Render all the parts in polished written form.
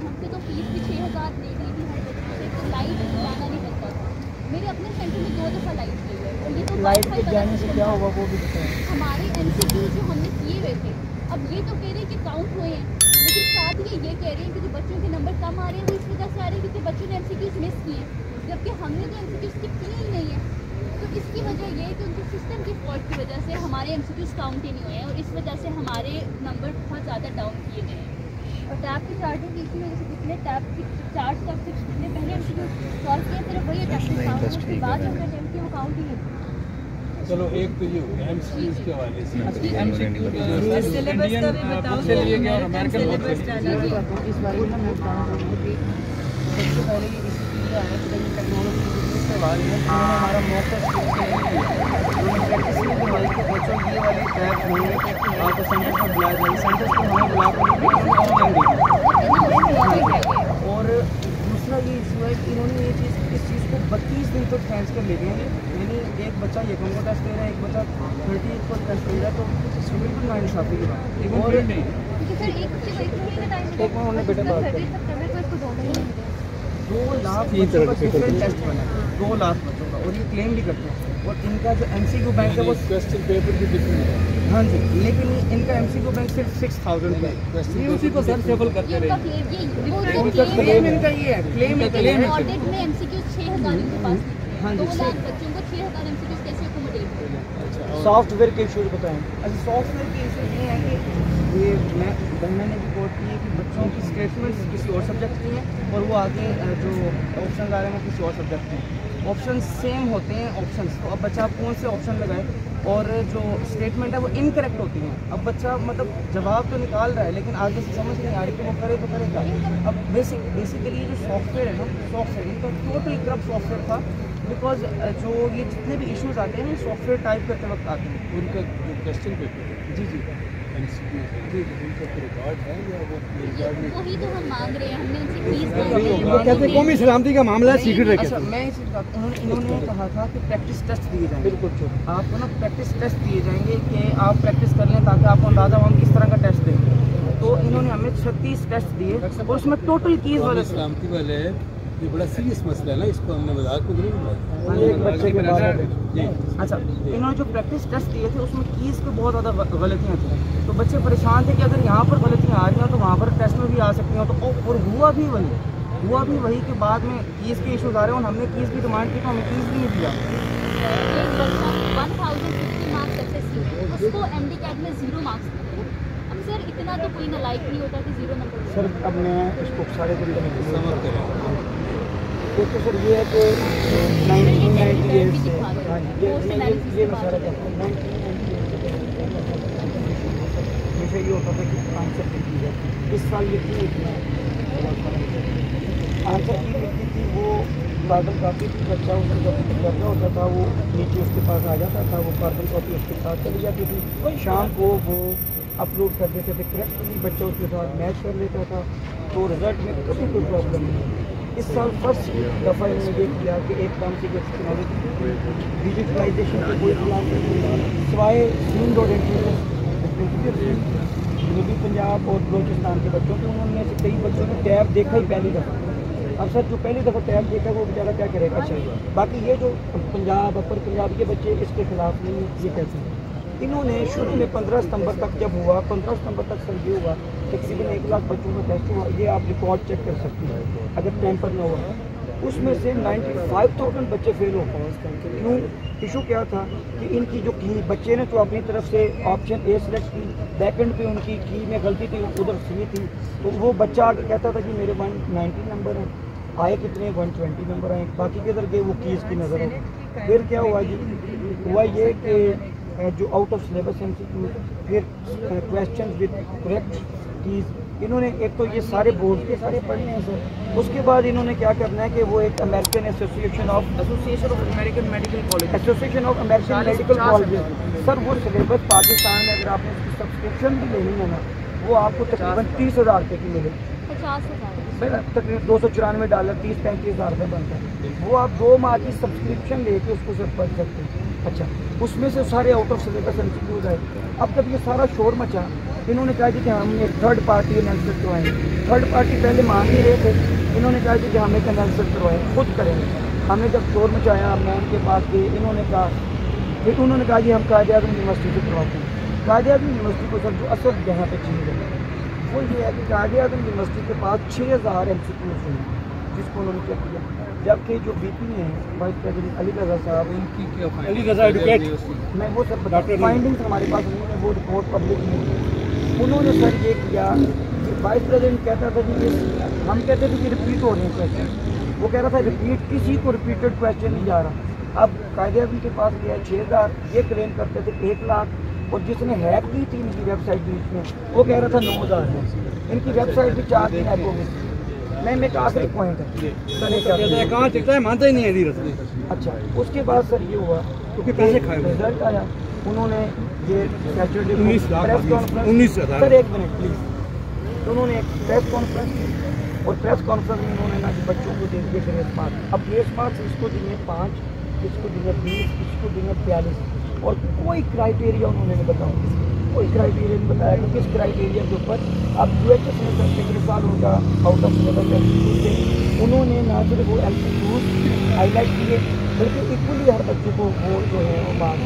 हद से तो फीस भी 6000 दे दी थी हर बच्चे से, तो लाइट लाना नहीं बनता था। मेरे अपने सेंटर में 2 दफ़ा लाइट गई है, और ये तो लाइट के जाने से क्या होगा वो भी बताएं। हमारे MCQ जो हमने किए हुए थे, अब ये तो कह रहे हैं कि काउंट हुए हैं, लेकिन साथ ही ये कह रहे हैं कि जो बच्चों के नंबर कम आ रहे हैं वो इस वजह से आ रहे हैं क्योंकि बच्चों ने MCQs मिस किए हैं, जबकि हमने तो MCQs स्किप किए ही नहीं है। तो इसकी वजह ये है कि उनके सिस्टम की फॉल्ट की वजह से हमारे MCQs काउंट ही नहीं हुए हैं, और इस वजह से हमारे नंबर बहुत ज़्यादा डाउन किए गए हैं। और टैब की चार्जिंग की इसी वजह से जितने टैब की चार्ज तक जितने पहले MCQ सॉल्व किए सिर्फ वही अटेम्प्ट उसके बाद जो अटेम्प्ट किए वो काउंट ही नहीं। चलो एक तो ये हो गया MCQs के हवाले से। सिलेबस का भी बताओ, चलिए क्या अमेरिकन इस बारे में मैं बताना चाहूँगा कि सबसे पहले ये इसी चीज़ का है कि टेक्नोलॉजी के सवाल है, उन्होंने हमारा मौका प्रैक्टिस डिवाइस को बच्चों ये वाली टैब होंगे आपको सेंटर्स में बुलाया जाएगा, सेंटर्स को हमें बुला कर और दूसरा ये इशू है कि इन्होंने ये चीज़ इस चीज़ को 32 दिन तक ट्रांसफर ले गए हैं, यानी एक बच्चा ये को टेस्ट दे रहा है, एक बच्चा 30 को टेस्ट दे रहा है, तो बिल्कुल नाइंसाफ़ी की बात। और एक में उन्होंने बेटा बात करी 2 लाख बच्चों का डिफरेंट टेस्ट बना है, 2 लाख बच्चों का, और ये क्लेम भी करते हैं। और इनका जो MCQ बैंक है वो क्वेश्चन पेपर भी डिफरेंट है। हाँ जी, लेकिन इनका MCQ बैंक सिर्फ 6000 का है। ये उसी को सर सेवल करते रहे। क्लेम इनका ये है, क्लेम ऑडिट में MCQ 6000 इनके पास नहीं। हाँ जी, 2 लाख बच्चों को 6000 MCQ कैसे अकोमोडेट करें? सॉफ्टवेयर के इशूज बताएं। अच्छा, सॉफ्टवेयर के इशू ये है कि ये मैंने रिपोर्ट की है कि बच्चों की स्टेटमेंट्स किसी और सब्जेक्ट की हैं और वो आगे जो ऑप्शन आ रहे हैं वो किसी और सब्जेक्ट के हैं। ऑप्शन सेम होते हैं ऑप्शंस, तो अब बच्चा कौन से ऑप्शन लगाए, और जो स्टेटमेंट है वो इनकरेक्ट होती हैं। अब बच्चा मतलब जवाब तो निकाल रहा है लेकिन आगे से समझ नहीं आ रही कि वो करे तो करेगा। अब बेसिकली ये जो सॉफ्टवेयर है ना, सॉफ्टवेयर इनका टोटल करप्ट सॉफ्टवेयर था, बिकॉज जो ये जितने भी इश्यूज आते हैं सॉफ्टवेयर टाइप करते वक्त आते हैं। उनका जो क्वेश्चन पेपर जी जी MCQ जी उनका रिकॉर्ड है या वो रिकॉर्ड में वही तो हम मांग रहे हैं, हमने उनसे फीस वो कहते कौमी सलामती का मामला सीक्रेट रखे। अच्छा, मैं इन्होंने कहा था कि प्रैक्टिस टेस्ट दिए जाएंगे, बिल्कुल आपको ना प्रैक्टिस टेस्ट दिए जाएंगे कि आप प्रैक्टिस कर लें ताकि आपको अंदाजा हो हम किस तरह का टेस्ट दें। तो इन्होंने हमें 36 टेस्ट दिए और उसमें टोटल कीज वाले सलामती वाले ये बड़ा सीरियस मसला है ना, इसको हमने मजाक में नहीं बनाया। एक बच्चे के बाद जी अच्छा, इन्होंने जो प्रैक्टिस टेस्ट दिए थे उसमें कीज़ पे बहुत ज़्यादा गलतियाँ थी, तो बच्चे परेशान थे कि अगर यहाँ पर गलतियाँ आ रही हैं तो वहाँ पर टेस्ट में भी आ सकती हैं। तो और हुआ भी वही के बाद में कीज़ के इशूज़ आ रहे हैं और हमने कीज़ की डिमांड की तो हमें कीज़ भी नहीं दिया। एक बच्चा 1050 मार्क्स SSC उसको MDCAT में 0 मार्क्स मिले। अब सर इतना तो कोई नालायक नहीं होता कि 0 नंबर। सर अब मैं इसको सारे दिन समझ करें देखो सर, ये है कि 1998 से हाँ ये मैं सारा कहता हूँ 1998 हमेशा ये होता था कि आंसर लिखी जाती। इस साल लिखी आंसर की लिखी थी वो कार्बन कॉपी थी, बच्चा उसकी कॉपी करना होता था, वो नीचे उसके पास आ जाता था, वो कार्बन कॉपी उसके साथ चली जाती थी, शाम को वो अपलोड कर देते थे करेक्टली, बच्चा उसके साथ मैच कर लेता था, तो रिजल्ट में कभी कोई प्रॉब्लम नहीं। इस साल फर्स्ट दफ़ा इन्होंने ये किया कि एकदम से टेक्नोलॉजी डिजिटलाइजेशन के कोई प्लान नहीं सिवाय जनूबी पंजाब और बलोचिस्तान के बच्चों को, उन्होंने से कई बच्चों ने टैब देखा ही पहली दफ़ा। अब सर जो पहली दफ़ा टैब देखा वो बेचारा क्या करेगा। अच्छा, बाकी ये जो पंजाब अपर पंजाब के बच्चे इसके खिलाफ नहीं, ये कैसे हैं। इन्होंने शुरू में 15 सितंबर तक जब हुआ, 15 सितंबर तक सर ये हुआ तकरीबन 1 लाख बच्चों का टेस्ट हुआ, ये आप रिकॉर्ड चेक कर सकते हैं अगर टेम्पर न हुआ, उसमें से 95,000 बच्चे फेल हो गए। क्यों? इशू क्या था कि इनकी जो की बच्चे ने तो अपनी तरफ से ऑप्शन ए सिलेक्ट की, बैकेंड पे उनकी की में गलती थी, उधर सी थी, तो वो बच्चा आगे कहता था कि मेरे 190 नंबर हैं, आए कितने 120 नंबर आए, बाकी किधर गए वो कीज़ की नज़र हो। फिर क्या हुआ जी, हुआ ये कि जो आउट ऑफ सिलेबस MCQ, फिर क्वेश्चन विद करेक्ट कीज़, इन्होंने एक तो ये सारे बोर्ड के सारे पढ़ने हैं सर। उसके बाद इन्होंने क्या करना है कि वो एक American association of American medical college association of American medical college sir, वो सिलेबस पाकिस्तान में अगर आपने उसकी सब्सक्रिप्शन भी लेनी है ना, वो आपको तकरीबन 30,000 रुपये की मिले, 50,000 तकरीबन $294 30-35 रुपये बनता है। वो आप 2 माह की सब्सक्रिप्शन लेके उसको सब पढ़ सकते हैं। अच्छा, उसमें से सारे आउट ऑफ सिलेबस MCQs आए। अब जब ये सारा शोर मचा انہوں نے کہا کہ ہم ایک تھرڈ پارٹی انالسس کروائیں. تھرڈ پارٹی پہلے مان نہیں رہے تھے. انہوں نے کہا کہ ہم ایک انالسس کروائیں, خود کریں گے. ہم نے جب شور مچایا میم کے پاس گئے, انہوں نے کہا جی ہم قائد اعظم یونیورسٹی سے کرواتے ہیں. قائد اعظم یونیورسٹی کو سر جو اصل جہاں پہ چیز ہے وہ یہ ہے کہ قائد اعظم یونیورسٹی کے پاس 6000 MCQs ہیں جس کو انہوں نے چیک کیا, جبکہ جو بی پی ہیں وائس پریزیڈنٹ علی رضا صاحب ان کی کیا علی رضا ایڈوکیٹ میں وہ سب فائنڈنگس ہمارے پاس نہیں ہے, وہ رپورٹ پبلک نہیں ہے. انہوں نے سر یہ کیا کہ وائس پریزیڈنٹ کہتا تھا کہ ہم کہتے تھے کہ رپیٹ ہو رہے ہیں کویشچن, وہ کہہ رہا تھا رپیٹ کسی کو رپیٹڈ کویشچن نہیں جا رہا. اب قائد اعظم کے پاس گیا 6000, یہ کلیم کرتے تھے 1 لاکھ, اور جس نے ہیک کی تھی ان کی ویب سائٹ بیچ میں وہ کہہ رہا تھا 9000 ہے. ان کی ویب سائٹ بھی 4 دن ہیک ہو گئی. میں ایک آخری پوائنٹ ہے سر, کہاں چلتا ہے مانتا ہی نہیں ہے علی رضا. اچھا اس کے بعد سر یہ ہوا کیونکہ پیسے کھائے ہوئے رزلٹ آیا, انہوں نے یہ سیچرڈے 19 لاکھ پریس کانفرنس 19,000 سر ایک منٹ پلیز, تو انہوں نے ایک پریس کانفرنس کی, اور پریس کانفرنس میں انہوں نے نا کہ بچوں کو دے دیے گریس مارکس. اب گریس مارکس اس کو دیے 5, اس کو دیے 20, اس کو دیے 42, اور کوئی کرائٹیریا انہوں نے نہیں بتایا, کوئی کرائٹیریا نہیں بتایا کہ کس کرائٹیریا کے اوپر. اب UHS میں پچھلے سال ان کا آؤٹ آف سلیبس MCQs تھے, انہوں نے نہ صرف وہ MCQs ہائی لائٹ کیے بلکہ ایکولی ہر بچے کو وہ جو ہے وہ بات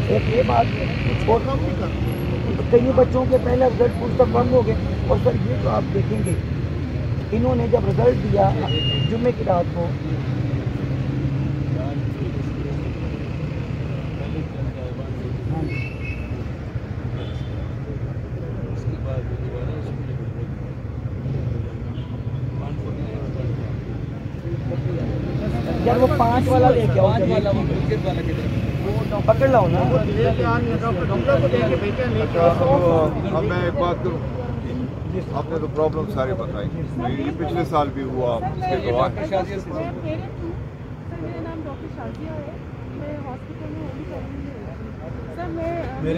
ایک یہ بات اور کئی بچوں کے پہلے رزلٹ کچھ تک بند ہو گئے. اور سر یہ جو آپ دیکھیں گے انہوں نے جب رزلٹ دیا جمعے کی رات کو, جب وہ 5 والا لے کے آؤ پکڑ لاؤ نا. اب میں ایک بات کروں, آپ نے تو پرابلم ساری بتائی, یہ پچھلے سال بھی ہوا, اس کے گواہ میرا نام ڈاکٹر شازیہ ہے, میں ہاسپٹل میں ہوم ٹریننگ سر. میں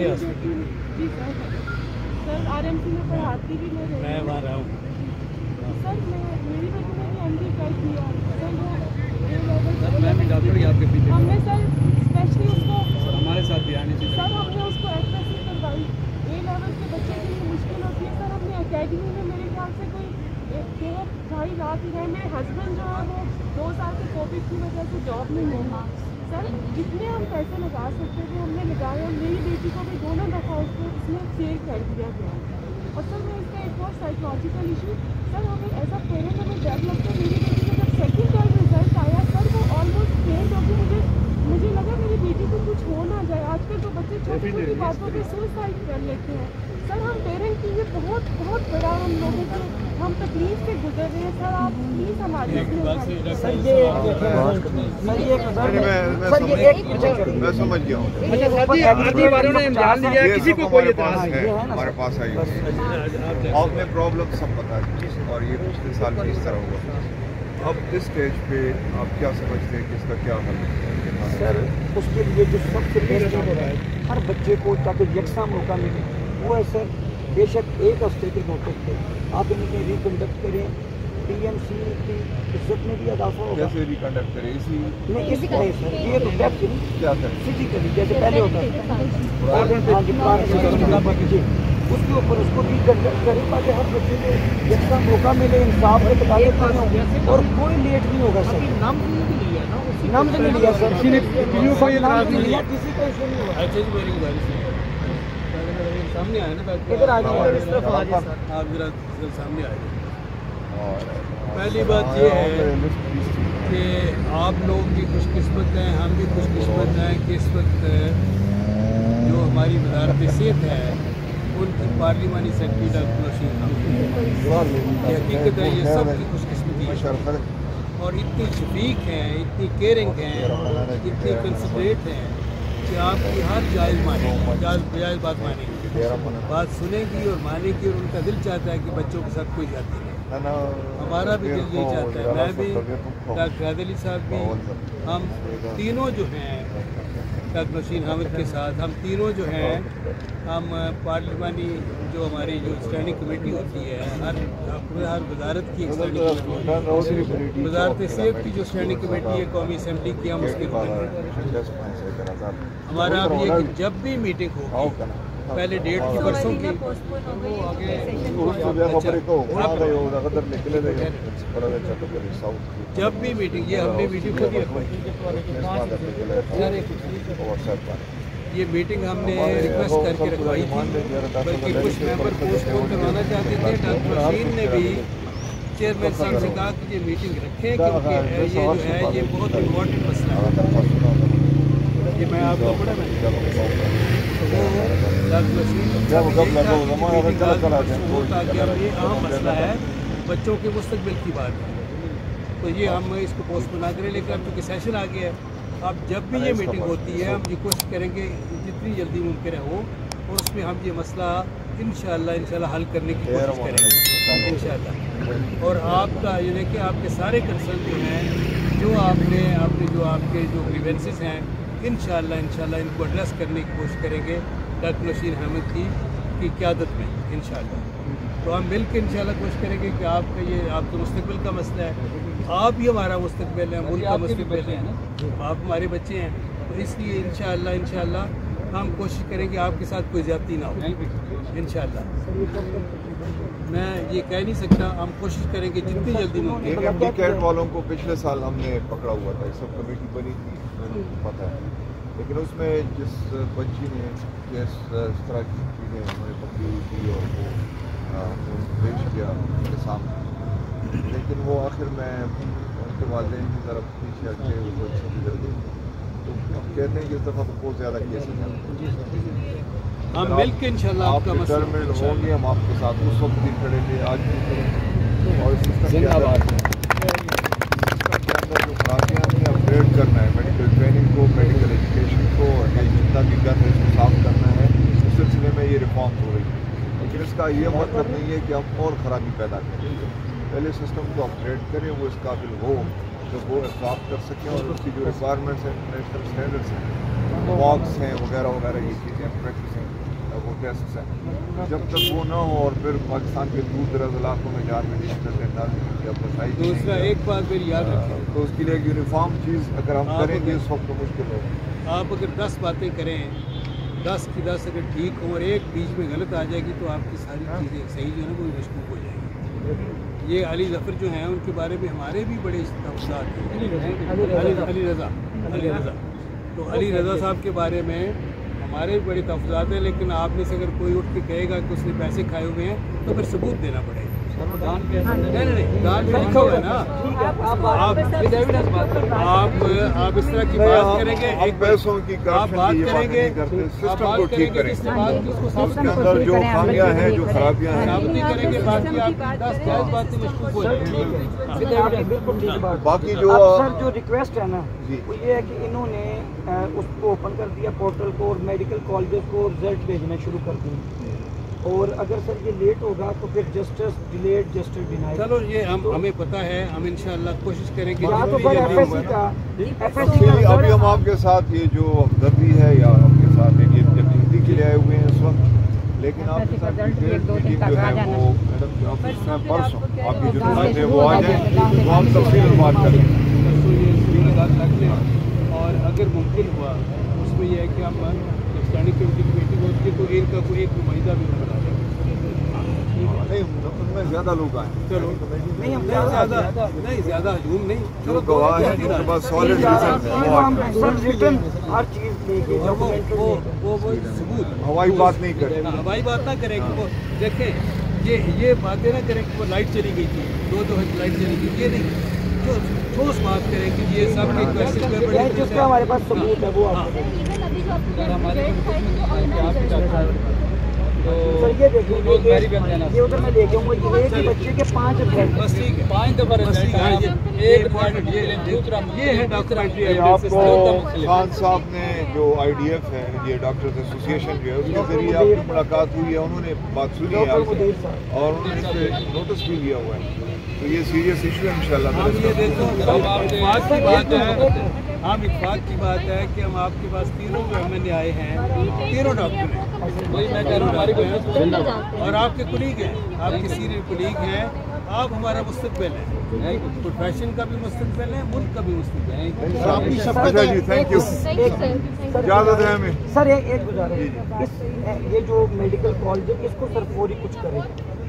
جی سر RMC میں پڑھاتی بھی میں وہاں رہا ہوں سر. میری بچی نے بھی MD ٹرائی کیا سر, میں بھی ڈاکٹر ہی آپ کے پیچھے. ہم نے سر اسپیشلی اس کو ہمارے ساتھ بھی آنے چاہیے سر, ہم نے اس کو ایکسرسائز کروائی. A لیول کے بچے کے لیے مشکل ہوتی ہے سر. ہم نے اکیڈمی میں میرے خیال سے کوئی 2-2.5 رات ہی رہے. میرے ہسبینڈ جو ہے وہ 2 سال کے کووڈ کی وجہ سے جاب میں نہیں ہے سر. جتنے ہم پیسے لگا سکتے تھے ہم نے لگائے, اور میری بیٹی کو بھی 2 دفعہ اس کو اس میں فیل کر دیا گیا. اور سر میں اس کا ایک اور سائیکولوجیکل ایشو سر, ہمیں ایسا پیرنٹ ہمیں ڈر لگتا ہے. میری بیٹی کا جب سیکنڈ ٹرم رزلٹ آیا سر وہ آلموسٹ فیل ہو گئی. مجھے لگا میری بیٹی کو کچھ ہو نہ جائے. آج کل تو بچے چھوٹی چھوٹی باتوں پہ سوسائڈ کر لیتے ہیں سر. ہم پیرنٹ کی یہ بہت بڑا ہم لوگوں کو ہم تکلیف سے گزر رہے ہیں سر. آپ پلیز ہماری میں سمجھ گیا ہوں. کسی کو کوئی اعتراض ہے ہمارے پاس آئی, آپ نے پرابلم سب بتا دی, اور یہ پچھلے سال بھی اس طرح ہوا. اب اس اسٹیج پہ آپ کیا سمجھتے ہیں کہ اس کا کیا حل ہے سر؟ اس کے لیے جو سب سے بیسٹ ہو رہا ہے ہر بچے کو تاکہ یکساں موقع ملے وہ ہے سر, بے شک 1 ہفتے کے موقع پہ آپ ان کے ریکنڈکٹ کریں. TMC کی عزت میں بھی اضافہ ہوگا. کیسے ریکنڈکٹ کریں؟ نہیں اس طرح سر, یہ تو ڈیپتھ کیا کریں فزیکلی جیسے پہلے ہوتا ہے اس کے اوپر اس کو ریکنڈکٹ کریں تاکہ ہر بچے کو یکساں موقع ملے, انصاف کے مطابق کریں, اور کوئی لیٹ نہیں ہوگا سر. نام سے نہیں لیا سر, کسی کا ایشو نہیں ہوگا. سامنے آئے نا, ادھر آ جائیں, آپ ذرا سامنے آئے. پہلی بات یہ ہے کہ آپ لوگ بھی خوش قسمت ہیں, ہم بھی خوش قسمت ہیں کہ اس وقت جو ہماری وزارت صحت ہے ان کی پارلیمانی سیکرٹری ڈاکٹر نشین احمد, یہ حقیقت ہے یہ سب کی خوش قسمتی ہے. اور اتنی شفیق ہیں, اتنی کیئرنگ ہیں, اتنی کنسیڈریٹ ہیں کہ آپ کی ہر جائز بات مانیں گی, بات سنیں گی اور مانیں گی, اور ان کا دل چاہتا ہے کہ بچوں کے ساتھ کوئی جاتی نہیں. ہمارا بھی دل یہی چاہتا ہے, میں بھی, ڈاکٹر حیدر علی صاحب بھی, ہم تینوں جو ہیں ڈاکٹر نشین احمد کے ساتھ, ہم تینوں جو ہیں ہم پارلیمانی جو ہماری جو اسٹینڈنگ کمیٹی ہوتی ہے, ہر وزارت کی اسٹینڈنگ کمیٹی, وزارت صحت کی جو اسٹینڈنگ کمیٹی ہے قومی اسمبلی کی, ہم اس کے رکن ہیں. ہمارا اب یہ کہ جب بھی میٹنگ ہوگی पहले डेट की परसों की जब भी मीटिंग ये हमने मीटिंग खुद ही रखवाई ये मीटिंग हमने रिक्वेस्ट करके रखवाई थी बल्कि कुछ मेंबर पोस्टपोन करवाना चाहते थे डॉक्टर रशीद ने भी चेयरमैन साहब से कहा कि ये मीटिंग रखें क्योंकि ये जो है ये बहुत इम्पोर्टेंट मसला है ये मैं आपको पढ़ा ये अहम मसला है बच्चों के मुस्तकबिल की बात है तो ये हम इसको पोस्टपोन ना करें लेकिन अब चूँकि सेशन आ गया है अब जब भी ये मीटिंग होती है हम ये कोशिश करेंगे जितनी जल्दी मुमकिन है हो और उसमें हम ये मसला इंशाल्लाह हल करने की कोशिश करेंगे इंशाल्लाह और आपका ये देखिए आपके सारे कंसर्न जो हैं जो आपने जो आपके जो ग्रीवेंसेस हैं इंशाल्लाह इनको एड्रेस करने की कोशिश करेंगे डॉक्टर नशीर अहमद की क़यादत में इंशाल्लाह तो हम मिल के इंशाल्लाह कोशिश करेंगे कि आपका ये आपके मुस्तकबिल का मसला है आप ही हमारा मुस्तकबिल है मुल्क का मुस्तकबिल है आप हमारे बच्चे हैं तो इसलिए इंशाल्लाह हम कोशिश करेंगे आपके साथ कोई ज़्यादती ना हो इंशाल्लाह मैं ये कह नहीं सकता हम कोशिश करेंगे जितनी जल्दी मुमकिन कैट वालों को पिछले साल हमने पकड़ा हुआ था सब कमेटी बनी थी पता है लेकिन उसमें जिस बच्ची ने जिस तरह की चीज़ें उन्होंने पकड़ी हुई थी और वो पेश किया उनके सामने लेकिन वो आखिर में उनके वालिदैन की तरफ पीछे हटके वो बच्ची गुजर गई तो हम कहते हैं कि इस दफ़ा बहुत ज़्यादा केसेस हैं हम मिल के इंशाल्लाह आप डिटरमिनेड होंगे हम आपके साथ उस वक्त भी खड़े थे आज भी खड़े और सिस्टम के अंदर जो खराबियाँ हैं अपग्रेड करना है मेडिकल ट्रेनिंग को मेडिकल एजुकेशन को और जितना भी गन है इसको साफ करना है इस सिलसिले में ये रिफॉर्म हो रही है लेकिन इसका ये मतलब नहीं है कि हम और ख़राबी पैदा करें पहले सिस्टम को अपग्रेड करें वो इस काबिल हो तो वो एब्जॉर्ब कर सकें और उसकी जो रिक्वायरमेंट्स हैं इंटरनेशनल स्टैंडर्ड्स हैं वॉक्स हैं वगैरह ये चीज़ें प्रैक्टिस हैं वो टेस्ट हैं जब तक वो ना हो और फिर पाकिस्तान के दूर दराज इलाकों में जाकर दूसरा एक बात मेरी याद रखें तो उसके लिए एक यूनिफॉर्म चीज़ अगर हम करेंगे इस वक्त तो मुश्किल होगा आप अगर 10 बातें करें 10 की 10 अगर ठीक हो और एक बीच में गलत आ जाएगी तो आपकी सारी चीज़ें सही जो है ना वो मशकूक हो जाएगी ये अली ज़फ़र जो हैं उनके बारे में हमारे भी बड़े तफसीलात हैं अली रज़ा तो अली रज़ा साहब के बारे में हमारे भी बड़े तफसीलात हैं लेकिन आप में से अगर कोई उठ के कहेगा कि उसने पैसे खाए हुए हैं तो फिर सबूत देना पड़ेगा नहीं दान लिखा हुआ है ना आप इस तरह की बात करेंगे एक पैसों की आप बात करेंगे सिस्टम को ठीक करेंगे उसके अंदर जो खामियां हैं जो खराबियां हैं साबित नहीं करेंगे बाकी आप 10 बातें मशकूक हो जाएंगी बिल्कुल ठीक बात बाकी जो सर जो रिक्वेस्ट है ना वो ये है कि इन्होंने उसको ओपन कर दिया पोर्टल को और मेडिकल कॉलेजेस को रिजल्ट भेजना शुरू कर दिए और अगर सर ये लेट होगा तो फिर जस्टिस डिलेड जस्टिस डिनाइड चलो ये हमें पता है हम इंशाल्लाह कोशिश करेंगे अभी हम आपके साथ ये जो हमदर्दी है या आपके साथ ये जल्दी के लिए आए हुए हैं इस वक्त लेकिन आपके साथ मीटिंग जो है वो मैडम के ऑफिस में परसों आपकी जो नुमाइंदे हैं वो आ जाए तो हम तफसील बात करें और अगर मुमकिन हुआ उसमें यह है कि हम स्टैंडिंग कमेटी की मीटिंग होती है तो इनका कोई एक नुमाइंदा भी बना दें नहीं ज़्यादा लोग आए चलो नहीं हम ज़्यादा हजूम नहीं जो गवाह है जिनके पास सॉलिड रीजन हर चीज़ वो सबूत हवाई बात नहीं करें हवाई बात ना करें कि वो देखें ये बातें ना करें कि वो लाइट चली गई थी दो लाइट चली गई ये नहीं जो ठोस बात करें कि ये सब जिसका हमारे पास सबूत है वो सर ये देखिए ये उधर मैं देखूंगा एक बच्चे के 5 बस ठीक है 5 दफा ये है डॉक्यूमेंट्री आपको खान साहब ने जो IDF है ये डॉक्टर्स एसोसिएशन जो है उसके जरिए आपकी मुलाकात हुई है उन्होंने बात सुनी है आपसे और उन्होंने इस पर नोटिस भी लिया हुआ है तो ये सीरियस इशू है इंशाल्लाह हम इत्तेफाक की बात है कि हम आपके पास तीनों MNA आए हैं तीनों डॉक्टर हैं वही मैं कह रहा हूँ और आपके कुलीग हैं आपके सीनियर कुलीग हैं आप हमारा मुस्तकबिल है, प्रोफेशन का भी मुस्तकबिल है, मुल्क का भी मुस्तकबिल है। आपकी शफकत है जी, थैंक यू। इजाजत है हमें सर एक गुजारिश, ये जो मेडिकल कॉलेज है इसको सर फौरी कुछ करें,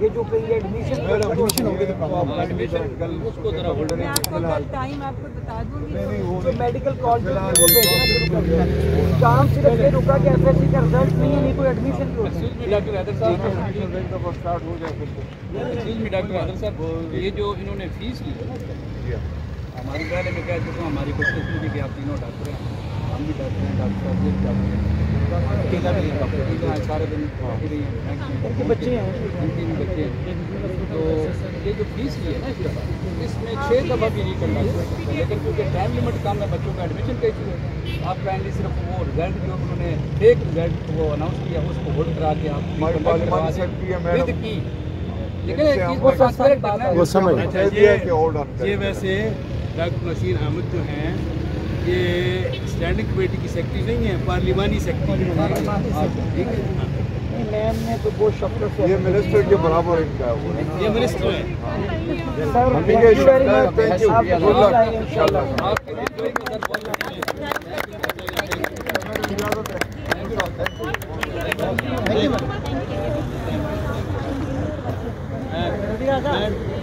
ये जो कहीं एडमिशन हो गए तो उसको जरा होल्ड मैं आपको कल टाइम आपको बता दूंगी। जो मेडिकल कॉलेज है वो भेजना शुरू कर दिया। काम सिर्फ ये रुका कि एफएससी का रिजल्ट नहीं है, नहीं कोई एडमिशन भी होता है। डॉक्टर हैदर साहब, डॉक्टर हैदर साहब, ये जो इन्होंने फीस ली हमारी पहले मैं कह चुका हूँ, हमारी कोशिश थी कि आप तीनों डॉक्टर हैं, हम भी डॉक्टर हैं, डॉक्टर साहब भी डॉक्टर हैं, अकेला भी है, डॉक्टर भी हैं, सारे दिन बैठे रही हैं, इनके बच्चे हैं, इनके भी बच्चे हैं। तो ये जो फीस ली है ना इसमें 6 दफ़ा भी नहीं करना चाहिए, लेकिन क्योंकि टाइम लिमिट कम है, बच्चों का एडमिशन का इशू है, आप काइंडली सिर्फ वो रिजल्ट जो उन्होंने फेक रिजल्ट वो अनाउंस किया उसको होल्ड करा के आप की, लेकिन एक चीज़ को ट्रांसपेरेंट करना है, वो समझ ये वैसे डॉक्टर नसीर अहमद जो हैं ये स्टैंडिंग कमेटी की सेक्रेटरी नहीं है, पार्लिमानी सेक्रेटरी है, ठीक है। मैम ने तो बहुत शक्ल से ये मिनिस्टर के बराबर इनका है, ये मिनिस्टर है। सर ठीक है, थैंक यू, गुड लक इंशाल्लाह। आपके लिए जो एक नज़र बहुत थैंक यू।